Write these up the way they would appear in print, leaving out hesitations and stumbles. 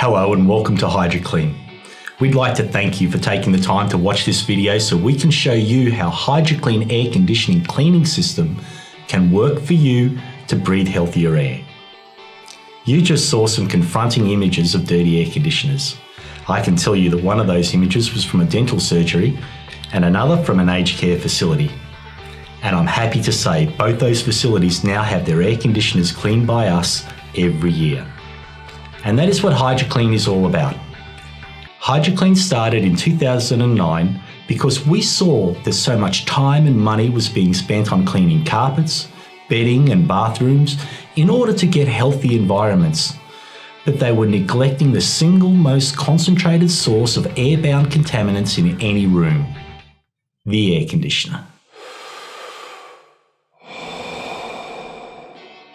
Hello and welcome to HydroKleen. We'd like to thank you for taking the time to watch this video so we can show you how HydroKleen air conditioning cleaning system can work for you to breathe healthier air. You just saw some confronting images of dirty air conditioners. I can tell you that one of those images was from a dental surgery and another from an aged care facility. And I'm happy to say both those facilities now have their air conditioners cleaned by us every year. And that is what HydroKleen is all about. HydroKleen started in 2009 because we saw that so much time and money was being spent on cleaning carpets, bedding and bathrooms in order to get healthy environments, but they were neglecting the single most concentrated source of airborne contaminants in any room, the air conditioner.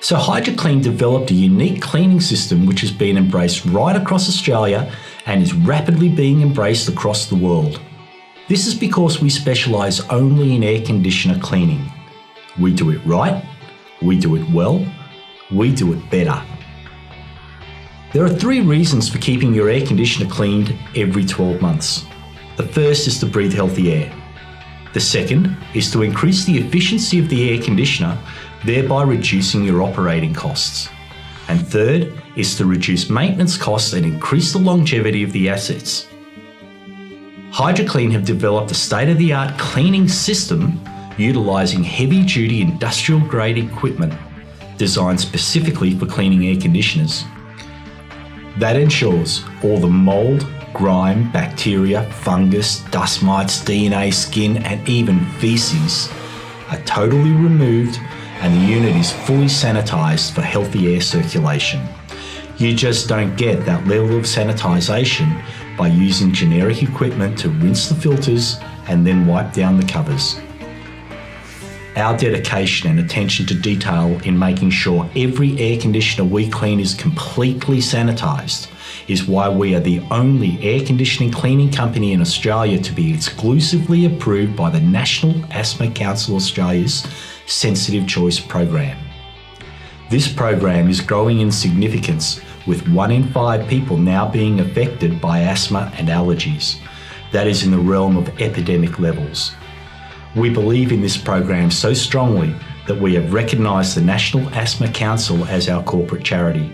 So HydroKleen developed a unique cleaning system which has been embraced right across Australia and is rapidly being embraced across the world. This is because we specialise only in air conditioner cleaning. We do it right, we do it well, we do it better. There are 3 reasons for keeping your air conditioner cleaned every 12 months. The first is to breathe healthy air. The second is to increase the efficiency of the air conditioner, thereby reducing your operating costs. And third is to reduce maintenance costs and increase the longevity of the assets. HydroKleen have developed a state-of-the-art cleaning system utilising heavy-duty industrial-grade equipment designed specifically for cleaning air conditioners. That ensures all the mould, grime, bacteria, fungus, dust mites, DNA, skin and even feces are totally removed and the unit is fully sanitised for healthy air circulation. You just don't get that level of sanitisation by using generic equipment to rinse the filters and then wipe down the covers. Our dedication and attention to detail in making sure every air conditioner we clean is completely sanitised is why we are the only air conditioning cleaning company in Australia to be exclusively approved by the National Asthma Council Australia's Sensitive Choice program. This program is growing in significance with 1 in 5 people now being affected by asthma and allergies. That is in the realm of epidemic levels. We believe in this program so strongly that we have recognised the National Asthma Council as our corporate charity.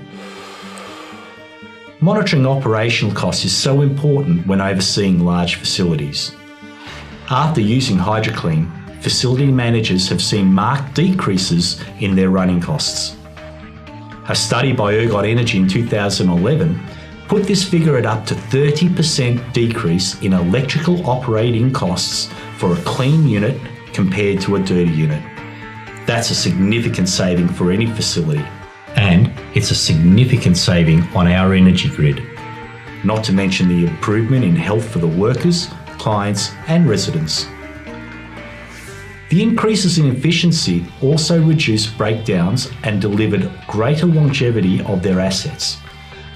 Monitoring operational costs is so important when overseeing large facilities. After using HydroKleen, facility managers have seen marked decreases in their running costs. A study by Ergot Energy in 2011 put this figure at up to 30% decrease in electrical operating costs for a clean unit compared to a dirty unit. That's a significant saving for any facility, and it's a significant saving on our energy grid, not to mention the improvement in health for the workers, clients and residents. The increases in efficiency also reduced breakdowns and delivered greater longevity of their assets.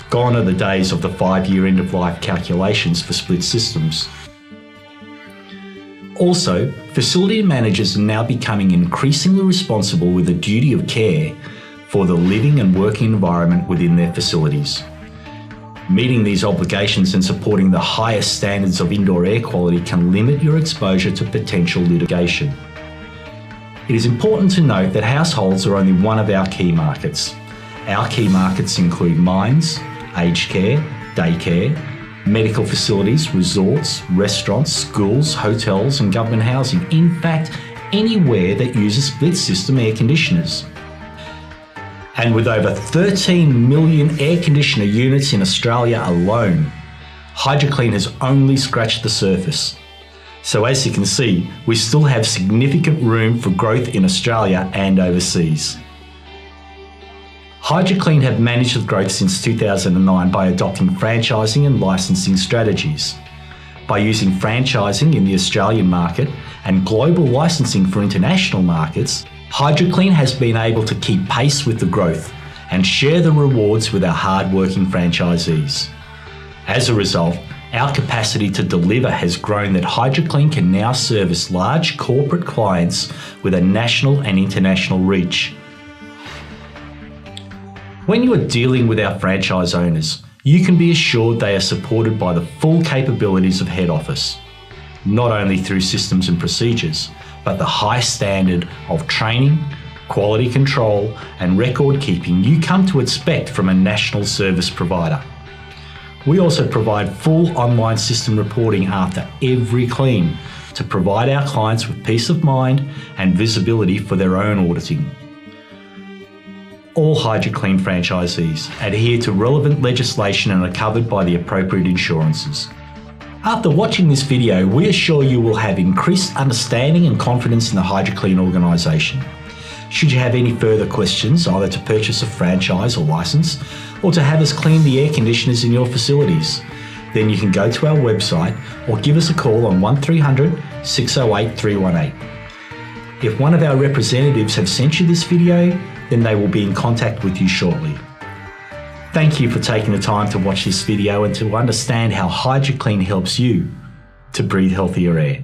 Gone are the days of the 5-year end-of-life calculations for split systems. Also, facility managers are now becoming increasingly responsible with a duty of care for the living and working environment within their facilities. Meeting these obligations and supporting the highest standards of indoor air quality can limit your exposure to potential litigation. It is important to note that households are only one of our key markets. Our key markets include mines, aged care, daycare, medical facilities, resorts, restaurants, schools, hotels and government housing. In fact, anywhere that uses split system air conditioners. And with over 13 million air conditioner units in Australia alone, HydroKleen has only scratched the surface. So as you can see, we still have significant room for growth in Australia and overseas. HydroKleen have managed the growth since 2009 by adopting franchising and licensing strategies. By using franchising in the Australian market and global licensing for international markets, HydroKleen has been able to keep pace with the growth and share the rewards with our hard-working franchisees. As a result, our capacity to deliver has grown that HydroKleen can now service large corporate clients with a national and international reach. When you are dealing with our franchise owners, you can be assured they are supported by the full capabilities of head office, not only through systems and procedures, but the high standard of training, quality control and record keeping you come to expect from a national service provider. We also provide full online system reporting after every clean to provide our clients with peace of mind and visibility for their own auditing. All HydroKleen franchisees adhere to relevant legislation and are covered by the appropriate insurances. After watching this video, we assure you will have increased understanding and confidence in the HydroKleen organisation. Should you have any further questions, either to purchase a franchise or licence, or to have us clean the air conditioners in your facilities, then you can go to our website or give us a call on 1300 608 318. If one of our representatives have sent you this video, then they will be in contact with you shortly. Thank you for taking the time to watch this video and to understand how HydroKleen helps you to breathe healthier air.